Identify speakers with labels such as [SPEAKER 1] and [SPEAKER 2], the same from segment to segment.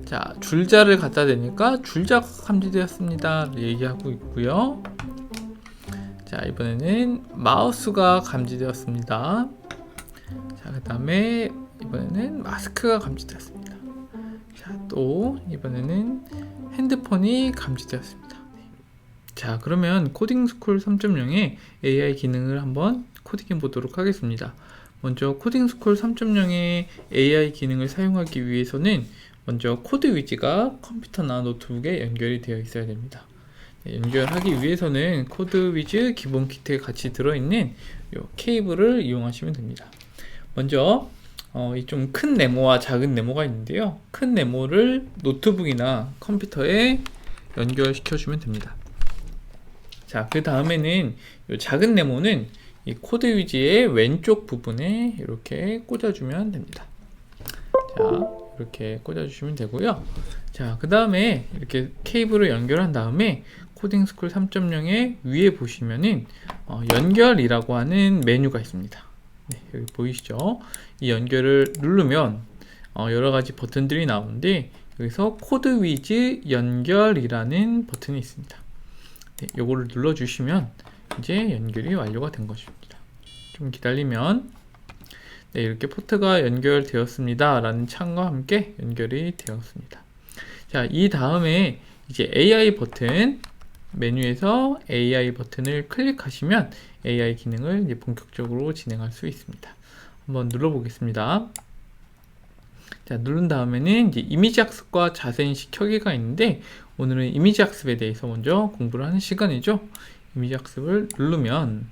[SPEAKER 1] 자, 줄자를 갖다 대니까 줄자가 감지되었습니다 얘기하고 있고요. 자, 이번에는 마우스가 감지되었습니다. 자, 그 다음에 이번에는 마스크가 감지되었습니다. 자, 또 이번에는 핸드폰이 감지되었습니다. 자, 그러면 코딩스쿨 3.0의 AI 기능을 한번 코딩해 보도록 하겠습니다. 먼저 코딩스쿨 3.0의 AI 기능을 사용하기 위해서는 먼저 코드 위지가 컴퓨터나 노트북에 연결이 되어 있어야 됩니다. 연결하기 위해서는 코드 위즈 기본 키트에 같이 들어있는 이 케이블을 이용하시면 됩니다. 먼저 이 좀 큰 네모와 작은 네모가 있는데요. 큰 네모를 노트북이나 컴퓨터에 연결시켜 주면 됩니다. 자, 그 다음에는 이 작은 네모는 이 코드 위지의 왼쪽 부분에 이렇게 꽂아주면 됩니다. 자, 이렇게 꽂아주시면 되고요. 자, 그 다음에 이렇게 케이블을 연결한 다음에 코딩스쿨 3.0의 위에 보시면은 연결이라고 하는 메뉴가 있습니다. 네, 여기 보이시죠? 이 연결을 누르면 여러가지 버튼들이 나오는데 여기서 코드 위즈 연결이라는 버튼이 있습니다. 네, 요거를 눌러주시면 이제 연결이 완료가 된 것입니다. 좀 기다리면 네, 이렇게 포트가 연결되었습니다 라는 창과 함께 연결이 되었습니다. 자, 이 다음에 이제 AI 버튼 메뉴에서 AI 버튼을 클릭하시면 AI 기능을 이제 본격적으로 진행할 수 있습니다. 한번 눌러 보겠습니다. 자, 누른 다음에는 이제 이미지 학습과 자세인식 켜기가 있는데 오늘은 이미지 학습에 대해서 먼저 공부를 하는 시간이죠. 이미지 학습을 누르면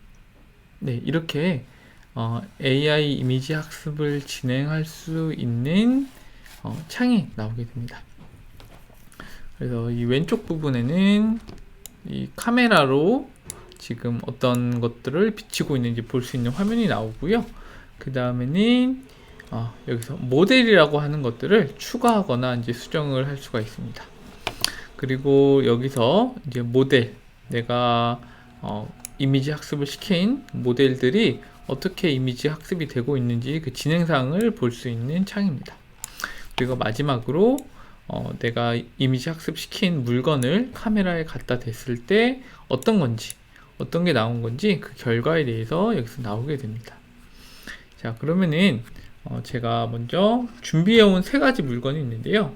[SPEAKER 1] 네, 이렇게 AI 이미지 학습을 진행할 수 있는 창이 나오게 됩니다. 그래서 이 왼쪽 부분에는 이 카메라로 지금 어떤 것들을 비치고 있는지 볼 수 있는 화면이 나오고요. 그 다음에는 여기서 모델이라고 하는 것들을 추가하거나 이제 수정을 할 수가 있습니다. 그리고 여기서 이제 모델, 내가 이미지 학습을 시킨 모델들이 어떻게 이미지 학습이 되고 있는지 그 진행사항을 볼 수 있는 창입니다. 그리고 마지막으로 내가 이미지 학습 시킨 물건을 카메라에 갖다 댔을 때 어떤 건지, 어떤 게 나온 건지 그 결과에 대해서 여기서 나오게 됩니다. 자, 그러면은 제가 먼저 준비해온 세 가지 물건이 있는데요.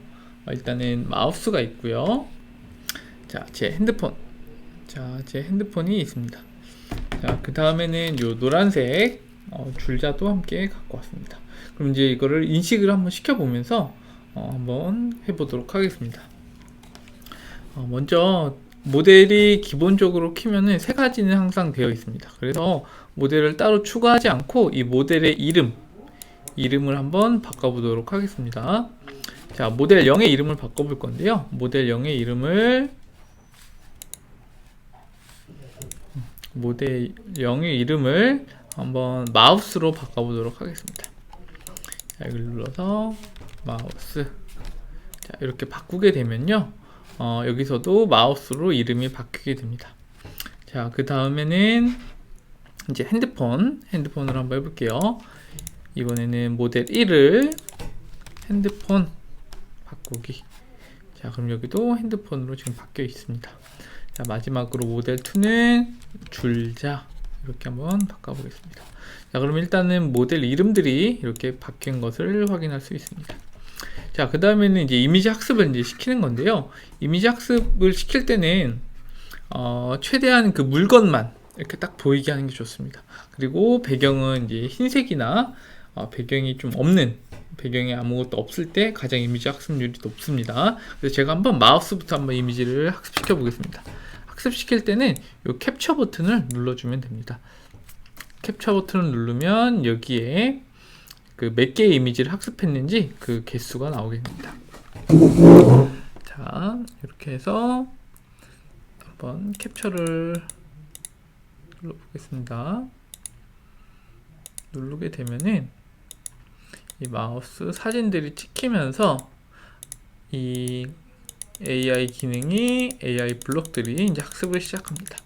[SPEAKER 1] 일단은 마우스가 있고요. 자, 제 핸드폰. 자, 제 핸드폰이 있습니다. 자, 그 다음에는 요 노란색 줄자도 함께 갖고 왔습니다. 그럼 이제 이거를 인식을 한번 시켜보면서 한번 해보도록 하겠습니다. 먼저 모델이 기본적으로 키면은 세 가지는 항상 되어 있습니다. 그래서 모델을 따로 추가하지 않고 이 모델의 이름을 한번 바꿔보도록 하겠습니다. 자, 모델 0의 이름을 바꿔볼 건데요. 모델 0의 이름을 한번 마우스로 바꿔보도록 하겠습니다. 자, 이걸 눌러서 마우스. 자, 이렇게 바꾸게 되면요. 여기서도 마우스로 이름이 바뀌게 됩니다. 자, 그 다음에는 이제 핸드폰을 한번 해볼게요. 이번에는 모델 1을 핸드폰 바꾸기. 자, 그럼 여기도 핸드폰으로 지금 바뀌어 있습니다. 자, 마지막으로 모델 2는 줄자. 이렇게 한번 바꿔보겠습니다. 자, 그럼 일단은 모델 이름들이 이렇게 바뀐 것을 확인할 수 있습니다. 자, 그 다음에는 이제 이미지 학습을 이제 시키는 건데요. 이미지 학습을 시킬 때는 최대한 그 물건만 이렇게 딱 보이게 하는 게 좋습니다. 그리고 배경은 이제 흰색이나 배경이 좀 없는, 배경에 아무것도 없을 때 가장 이미지 학습률이 높습니다. 그래서 제가 한번 마우스부터 한번 이미지를 학습시켜 보겠습니다. 학습시킬 때는 이 캡처 버튼을 눌러주면 됩니다. 캡처 버튼을 누르면 여기에 그 몇 개의 이미지를 학습했는지 그 개수가 나오게 됩니다. 자, 이렇게 해서 한번 캡처를 눌러보겠습니다. 누르게 되면은 이 마우스 사진들이 찍히면서 이 AI 기능이 AI 블록들이 이제 학습을 시작합니다.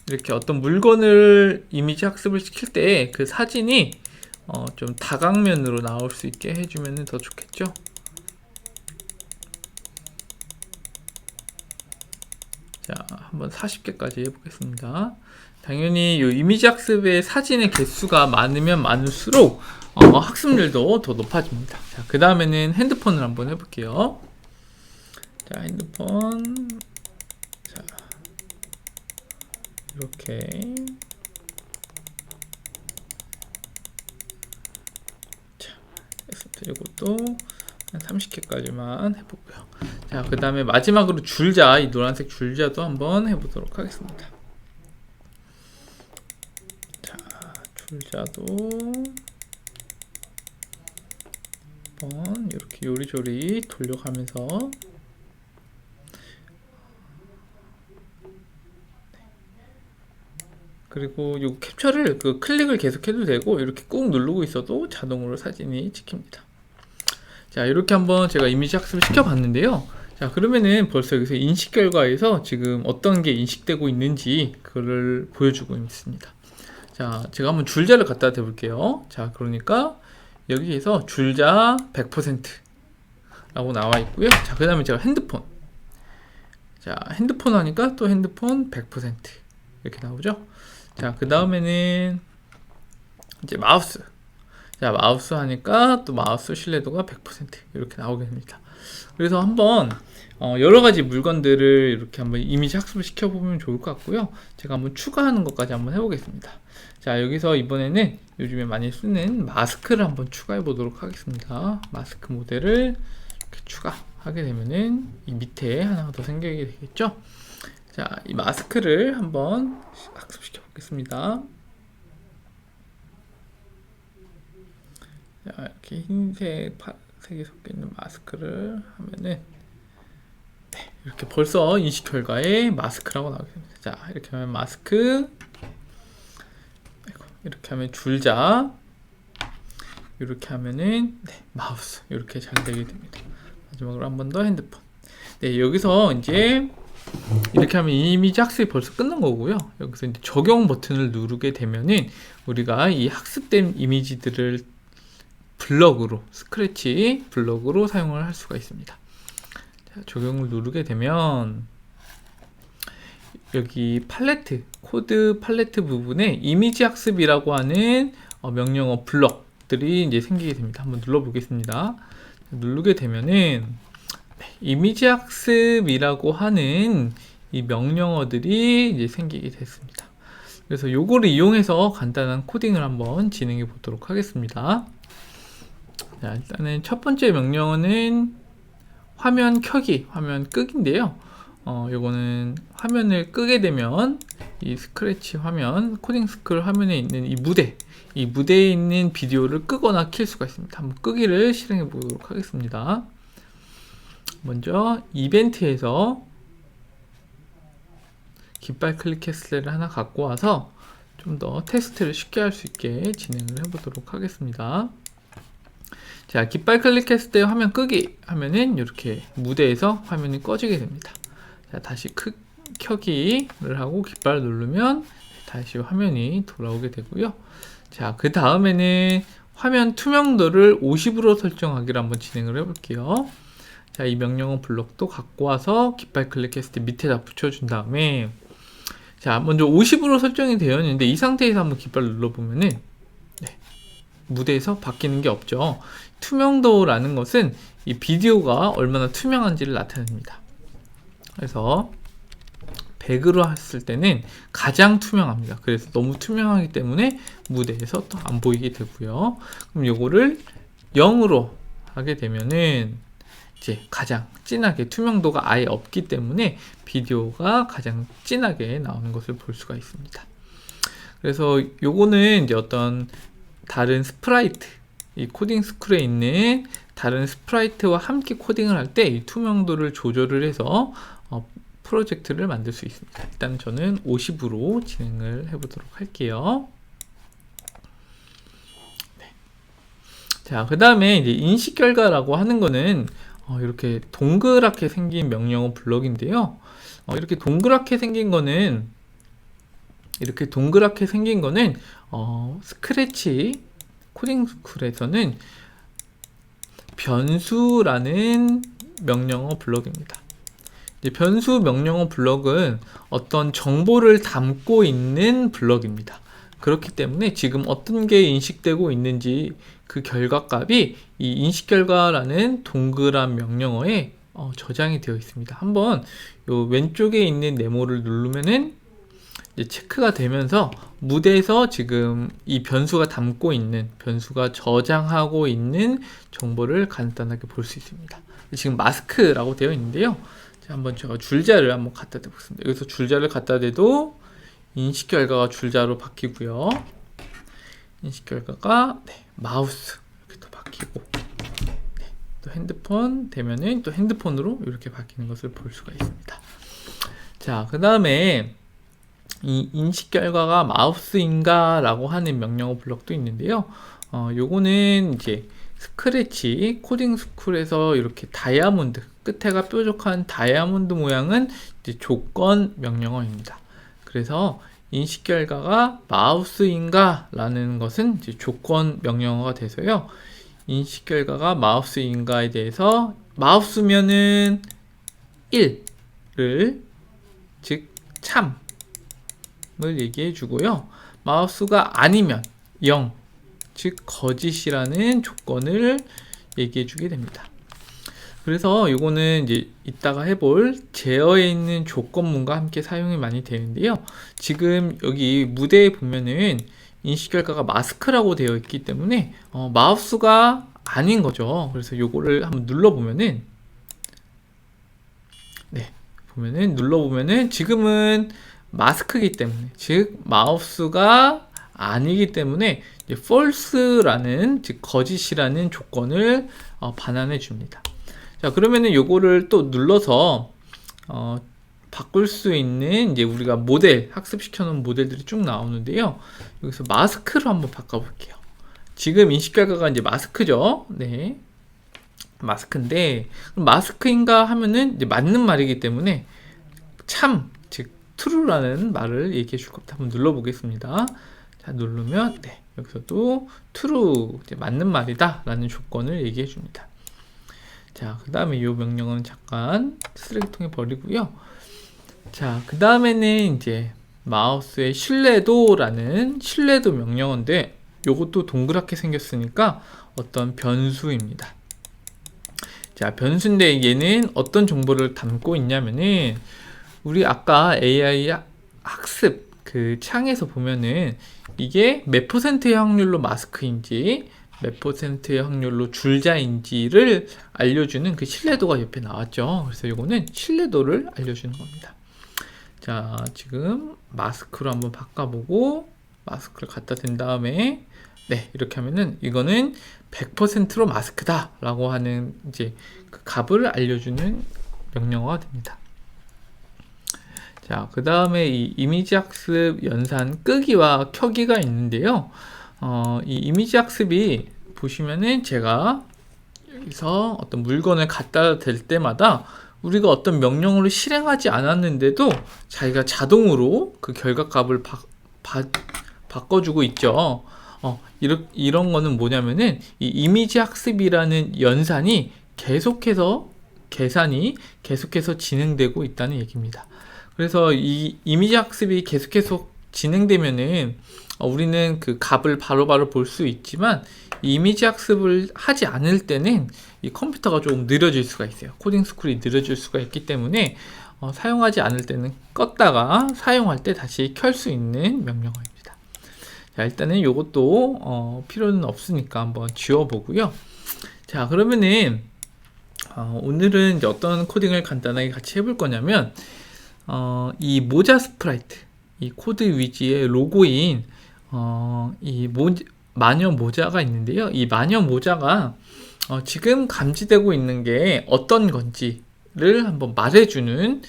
[SPEAKER 1] 이렇게 어떤 물건을 이미지 학습을 시킬 때 그 사진이 좀 다각면으로 나올 수 있게 해주면 더 좋겠죠. 자, 한번 40개까지 해보겠습니다. 당연히 이 이미지 학습의 사진의 개수가 많으면 많을수록 학습률도 더 높아집니다. 자, 그 다음에는 핸드폰을 한번 해볼게요. 자, 핸드폰. 자, 이렇게. 자, 이것도 한 30개까지만 해보고요. 자, 그 다음에 마지막으로 줄자, 이 노란색 줄자도 한번 해보도록 하겠습니다. 자, 줄자도 한번 이렇게 요리조리 돌려가면서 그리고 이 캡처를 클릭을 계속 해도 되고 이렇게 꾹 누르고 있어도 자동으로 사진이 찍힙니다. 자, 이렇게 한번 제가 이미지 학습을 시켜봤는데요. 자, 그러면은 벌써 여기서 인식 결과에서 지금 어떤 게 인식되고 있는지 그걸 보여주고 있습니다. 자, 제가 한번 줄자를 갖다 대볼게요. 자, 그러니까 여기에서 줄자 100% 라고 나와 있고요. 자, 그 다음에 제가 핸드폰. 자, 핸드폰 하니까 또 핸드폰 100% 이렇게 나오죠. 자, 그 다음에는 이제 마우스. 자, 마우스 하니까 또 마우스 신뢰도가 100% 이렇게 나오게 됩니다. 그래서 한번 여러 가지 물건들을 이렇게 한번 이미지 학습을 시켜보면 좋을 것 같고요. 제가 한번 추가하는 것까지 한번 해보겠습니다. 자, 여기서 이번에는 요즘에 많이 쓰는 마스크를 한번 추가해 보도록 하겠습니다. 마스크 모델을 이렇게 추가하게 되면은 이 밑에 하나가 더 생기게 되겠죠. 자, 이 마스크를 한번 학습시켜 보겠습니다. 자, 이렇게 흰색, 파란색이 섞여 있는 마스크를 하면은 네, 이렇게 벌써 인식 결과에 마스크라고 나오게 됩니다. 자, 이렇게 하면 마스크, 이렇게 하면 줄자, 이렇게 하면은 네, 마우스 이렇게 잘 되게 됩니다. 마지막으로 한 번 더 핸드폰. 네, 여기서 이제 이렇게 하면 이미지 학습이 벌써 끝난 거고요. 여기서 이제 적용 버튼을 누르게 되면은 우리가 이 학습된 이미지들을 블럭으로, 스크래치 블럭으로 사용을 할 수가 있습니다. 자, 적용을 누르게 되면 여기 팔레트, 코드 팔레트 부분에 이미지 학습이라고 하는 명령어 블럭들이 이제 생기게 됩니다. 한번 눌러보겠습니다. 누르게 되면은 이미지 학습이라고 하는 이 명령어들이 이제 생기게 됐습니다. 그래서 요거를 이용해서 간단한 코딩을 한번 진행해 보도록 하겠습니다. 자, 일단은 첫 번째 명령어는 화면 켜기, 화면 끄기인데요. 요거는 화면을 끄게 되면 이 스크래치 화면, 코딩 스크롤 화면에 있는 이 무대에 있는 비디오를 끄거나 킬 수가 있습니다. 한번 끄기를 실행해 보도록 하겠습니다. 먼저 이벤트에서 깃발 클릭 캐슬을 하나 갖고 와서 좀 더 테스트를 쉽게 할 수 있게 진행을 해 보도록 하겠습니다. 자, 깃발 클릭했을 때 화면 끄기 하면은 이렇게 무대에서 화면이 꺼지게 됩니다. 자, 다시 켜기를 하고 깃발 누르면 다시 화면이 돌아오게 되고요. 자, 그 다음에는 화면 투명도를 50으로 설정하기를 한번 진행을 해 볼게요. 자, 이 명령어 블록도 갖고 와서 깃발 클릭했을 때 밑에다 붙여준 다음에 자, 먼저 50으로 설정이 되어 있는데 이 상태에서 한번 깃발 눌러보면은 네, 무대에서 바뀌는 게 없죠. 투명도라는 것은 이 비디오가 얼마나 투명한지를 나타냅니다. 그래서 100으로 했을 때는 가장 투명합니다. 그래서 너무 투명하기 때문에 무대에서 또 안 보이게 되고요. 그럼 요거를 0으로 하게 되면은 이제 가장 진하게 투명도가 아예 없기 때문에 비디오가 가장 진하게 나오는 것을 볼 수가 있습니다. 그래서 요거는 이제 어떤 다른 스프라이트, 이 코딩 스쿨에 있는 다른 스프라이트와 함께 코딩을 할 때 이 투명도를 조절을 해서 프로젝트를 만들 수 있습니다. 일단 저는 50으로 진행을 해보도록 할게요. 네. 자, 그 다음에 이제 인식 결과라고 하는 거는 이렇게 동그랗게 생긴 명령어 블럭인데요. 이렇게 동그랗게 생긴 거는 스크래치 코딩 스쿨에서는 변수라는 명령어 블럭입니다. 이제 변수 명령어 블럭은 어떤 정보를 담고 있는 블럭입니다. 그렇기 때문에 지금 어떤 게 인식되고 있는지 그 결과값이 이 인식결과라는 동그란 명령어에 저장이 되어 있습니다. 한번 요 왼쪽에 있는 네모를 누르면은 이제 체크가 되면서 무대에서 지금 이 변수가 담고 있는, 변수가 저장하고 있는 정보를 간단하게 볼 수 있습니다. 지금 마스크라고 되어 있는데요. 자, 한번 제가 줄자를 한번 갖다 대보겠습니다. 여기서 줄자를 갖다 대도 인식 결과가 줄자로 바뀌고요. 인식 결과가 마우스 이렇게 또 바뀌고, 또 핸드폰 되면은 또 핸드폰으로 이렇게 바뀌는 것을 볼 수가 있습니다. 자, 그 다음에 이 인식 결과가 마우스인가 라고 하는 명령어 블럭도 있는데요. 요거는 이제 스크래치 코딩 스쿨에서 이렇게 다이아몬드, 끝에가 뾰족한 다이아몬드 모양은 이제 조건 명령어입니다. 그래서 인식 결과가 마우스인가 라는 것은 이제 조건 명령어가 돼서요. 인식 결과가 마우스인가에 대해서 마우스면은 1을, 즉 참을 얘기해 주고요. 마우스가 아니면 0, 즉 거짓이라는 조건을 얘기해 주게 됩니다. 그래서 이거는 이제 이따가 해볼 제어에 있는 조건문과 함께 사용이 많이 되는데요. 지금 여기 무대에 보면은 인식 결과가 마스크라고 되어 있기 때문에 마우스가 아닌 거죠. 그래서 요거를 한번 눌러보면은, 보면은 눌러보면은 지금은 마스크이기 때문에, 즉 마우스가 아니기 때문에 이제 false라는, 즉 거짓이라는 조건을 반환해 줍니다. 자, 그러면은 요거를 또 눌러서 바꿀 수 있는 이제 우리가 모델, 학습시켜 놓은 모델들이 쭉 나오는데요. 여기서 마스크로 한번 바꿔볼게요. 지금 인식 결과가 이제 마스크죠. 네. 마스크인데, 마스크인가 하면은 이제 맞는 말이기 때문에 참, 즉 true라는 말을 얘기해 줄 겁니다. 한번 눌러보겠습니다. 자, 누르면 여기서도 true, 이제 맞는 말이다 라는 조건을 얘기해 줍니다. 자, 그 다음에 이 명령은 잠깐 쓰레기통에 버리고요. 자, 그 다음에는 이제 마우스의 신뢰도라는 신뢰도 명령어인데, 요것도 동그랗게 생겼으니까 어떤 변수입니다. 자, 변수인데 얘는 어떤 정보를 담고 있냐면은, 우리 아까 AI 학습 그 창에서 보면은 이게 몇 %의 확률로 마스크인지 몇 %의 확률로 줄자인지를 알려주는 그 신뢰도가 옆에 나왔죠. 그래서 이거는 신뢰도를 알려주는 겁니다. 자, 지금 마스크로 한번 바꿔보고 마스크를 갖다 댄 다음에 이렇게 하면은 이거는 100%로 마스크다 라고 하는 이제 그 값을 알려주는 명령어가 됩니다. 자, 그 다음에 이 이미지 학습 연산 끄기와 켜기가 있는데요. 이 이미지 학습이 보시면은 제가 여기서 어떤 물건을 갖다 댈 때마다 우리가 어떤 명령어를 실행하지 않았는데도 자기가 자동으로 그 결과값을 바꿔주고 있죠. 이런 거는 뭐냐면은 이 이미지 학습이라는 연산이 계산이 계속해서 진행되고 있다는 얘기입니다. 그래서 이 이미지 학습이 계속해서 진행되면은 우리는 그 값을 바로바로 볼 수 있지만, 이 이미지 학습을 하지 않을 때는 이 컴퓨터가 조금 느려질 수가 있어요. 코딩 스쿨이 느려질 수가 있기 때문에 사용하지 않을 때는 껐다가 사용할 때 다시 켤 수 있는 명령어입니다. 자, 일단은 이것도 필요는 없으니까 한번 지워보고요. 자, 그러면은 오늘은 이제 어떤 코딩을 간단하게 같이 해볼 거냐면, 이 모자 스프라이트, 이 코드 위지의 로고인 이 마녀 모자가 있는데요. 이 마녀 모자가 지금 감지되고 있는 게 어떤 건지를 한번 말해주는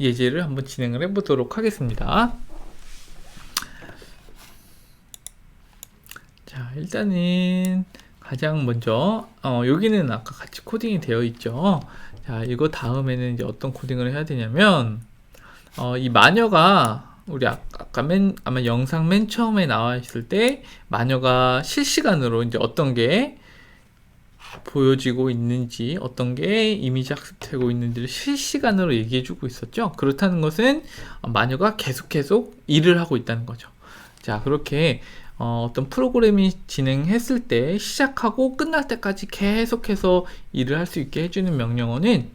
[SPEAKER 1] 예제를 한번 진행을 해보도록 하겠습니다. 자, 일단은 가장 먼저 여기는 아까 같이 코딩이 되어 있죠. 자, 이거 다음에는 이제 어떤 코딩을 해야 되냐면, 이 마녀가 우리 아까 아마 영상 맨 처음에 나와 있을 때 마녀가 실시간으로 이제 어떤 게 보여지고 있는지, 어떤 게 이미지 학습되고 있는지를 실시간으로 얘기해주고 있었죠. 그렇다는 것은 마녀가 계속 일을 하고 있다는 거죠. 자, 그렇게 어떤 프로그램이 진행했을 때 시작하고 끝날 때까지 계속해서 일을 할 수 있게 해주는 명령어는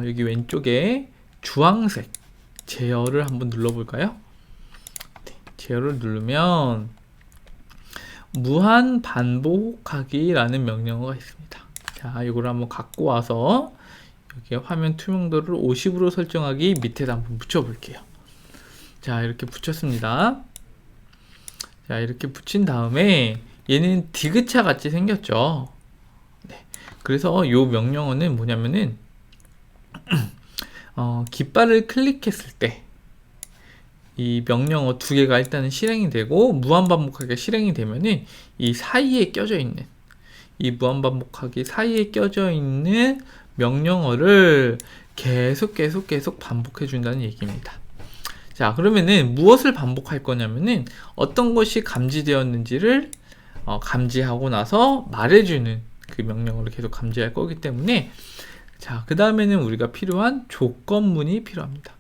[SPEAKER 1] 여기 왼쪽에 주황색 제어를 한번 눌러볼까요? 네, 제어를 누르면 무한 반복하기 라는 명령어가 있습니다. 자, 이걸 한번 갖고 와서 여기에 화면 투명도를 50으로 설정하기 밑에다 한번 붙여볼게요. 자, 이렇게 붙였습니다. 자, 이렇게 붙인 다음에 얘는 디귿자 같이 생겼죠. 네, 그래서 이 명령어는 뭐냐면은 깃발을 클릭했을 때 이 명령어 두 개가 일단은 실행이 되고 무한반복하게 실행이 되면은 이 사이에 껴져 있는, 이 무한반복하기 사이에 껴져 있는 명령어를 계속 반복해 준다는 얘기입니다. 자, 그러면은 무엇을 반복할 거냐면은 어떤 것이 감지되었는지를 감지하고 나서 말해주는 그 명령어를 계속 감지할 거기 때문에, 자, 그 다음에는 우리가 필요한 조건문이 필요합니다.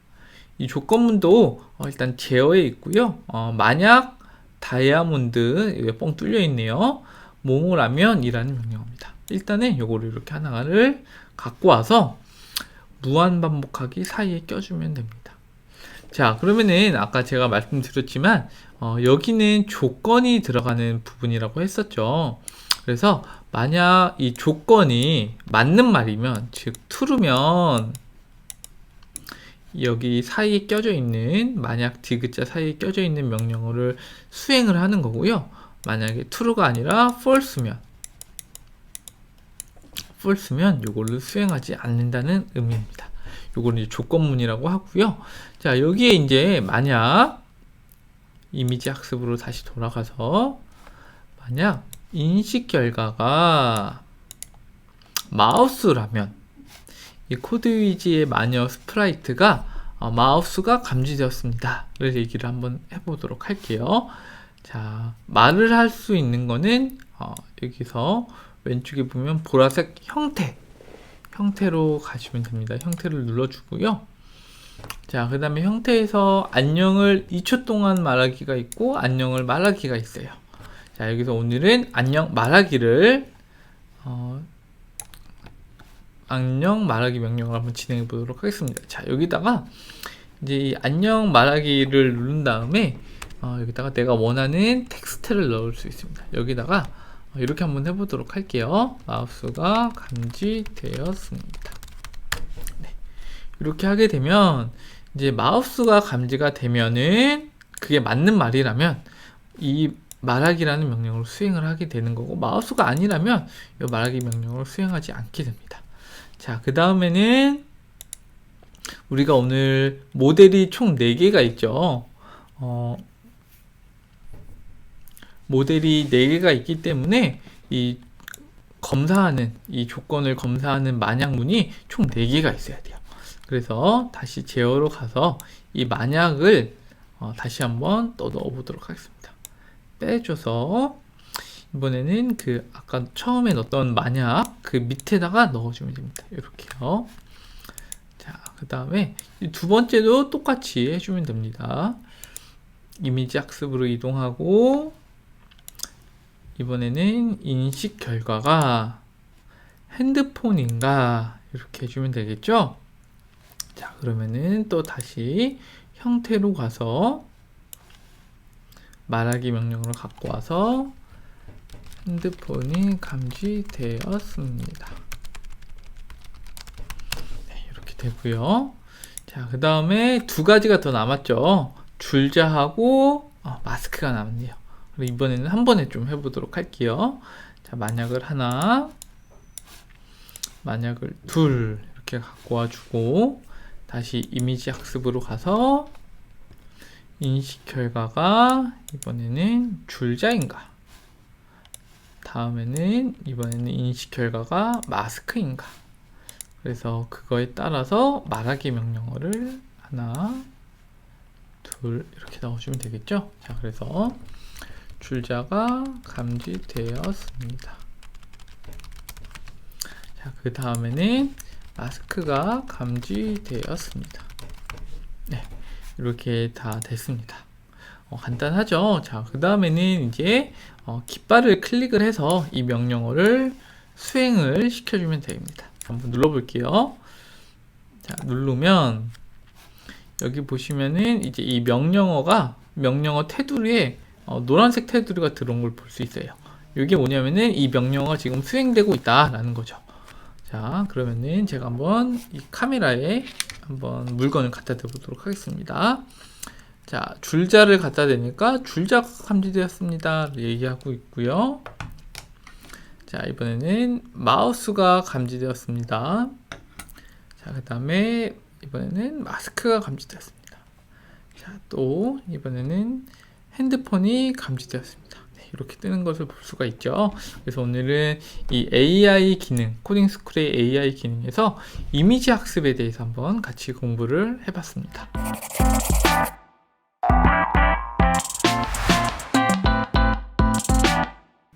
[SPEAKER 1] 이 조건문도 일단 제어에 있고요. 만약 다이아몬드, 여기 뻥 뚫려 있네요. 뭐뭐라면 이라는 명령어입니다. 일단은 요거를 이렇게 하나를 갖고 와서 무한반복하기 사이에 껴주면 됩니다. 자, 그러면은 아까 제가 말씀드렸지만 여기는 조건이 들어가는 부분이라고 했었죠. 그래서 만약 이 조건이 맞는 말이면, 즉 true면 여기 사이에 껴져 있는, 만약 디귿자 사이에 껴져 있는 명령어를 수행을 하는 거고요. 만약에 true가 아니라 false면 요거를 수행하지 않는다는 의미입니다. 요거는 이제 조건문이라고 하고요. 자, 여기에 이제 만약 이미지 학습으로 다시 돌아가서 만약 인식 결과가 마우스라면 이 코드 위지의 마녀 스프라이트가 마우스가 감지되었습니다. 를 얘기를 한번 해보도록 할게요. 자, 말을 할 수 있는 거는 여기서 왼쪽에 보면 보라색 형태로 가시면 됩니다. 형태를 눌러주고요. 자, 그 다음에 형태에서 안녕을 2초 동안 말하기가 있고 안녕을 말하기가 있어요. 자, 여기서 오늘은 안녕 말하기를 안녕 말하기 명령을 한번 진행해 보도록 하겠습니다. 자, 여기다가 이제 이 안녕 말하기를 누른 다음에 여기다가 내가 원하는 텍스트를 넣을 수 있습니다. 여기다가 이렇게 한번 해보도록 할게요. 마우스가 감지되었습니다. 네, 이렇게 하게 되면 이제 마우스가 감지가 되면은 그게 맞는 말이라면 이 말하기라는 명령을 수행을 하게 되는 거고, 마우스가 아니라면 이 말하기 명령을 수행하지 않게 됩니다. 자, 그 다음에는 우리가 오늘 모델이 총 4개가 있죠. 모델이 4개가 있기 때문에 이 조건을 검사하는 만약문이 총 4개가 있어야 돼요. 그래서 다시 제어로 가서 이 만약을 다시 한번 또 넣어보도록 하겠습니다. 빼줘서 이번에는 그 아까 처음에 넣었던 만약 그 밑에다가 넣어주면 됩니다. 이렇게요. 자, 그 다음에 두 번째도 똑같이 해주면 됩니다. 이미지 학습으로 이동하고 이번에는 인식 결과가 핸드폰인가 이렇게 해주면 되겠죠. 자, 그러면은 또 다시 형태로 가서 말하기 명령으로 갖고 와서 핸드폰이 감지되었습니다. 네, 이렇게 되고요. 자, 그 다음에 두 가지가 더 남았죠. 줄자하고 마스크가 남았네요. 이번에는 한 번에 좀 해보도록 할게요. 자, 만약을 하나, 만약을 둘 이렇게 갖고 와주고 다시 이미지 학습으로 가서 인식 결과가 이번에는 줄자인가, 다음에는 이번에는 인식 결과가 마스크인가, 그래서 그거에 따라서 말하기 명령어를 하나, 둘 이렇게 넣어주면 되겠죠. 자, 그래서 줄자가 감지되었습니다. 자, 그 다음에는 마스크가 감지되었습니다. 네, 이렇게 다 됐습니다. 간단하죠? 자, 그 다음에는 이제 깃발을 클릭을 해서 이 명령어를 수행을 시켜주면 됩니다. 한번 눌러볼게요. 자, 누르면 여기 보시면은 이제 이 명령어 테두리에 노란색 테두리가 들어온 걸 볼 수 있어요. 이게 뭐냐면은 이 명령어가 지금 수행되고 있다라는 거죠. 자, 그러면은 제가 한번 이 카메라에 한번 물건을 갖다 대보도록 하겠습니다. 자, 줄자를 갖다 대니까 줄자가 감지되었습니다. 얘기하고 있고요. 자, 이번에는 마우스가 감지되었습니다. 자, 그 다음에 이번에는 마스크가 감지되었습니다. 자, 또 이번에는 핸드폰이 감지되었습니다. 네, 이렇게 뜨는 것을 볼 수가 있죠. 그래서 오늘은 이 AI 기능, 코딩 스쿨의 AI 기능에서 이미지 학습에 대해서 한번 같이 공부를 해봤습니다.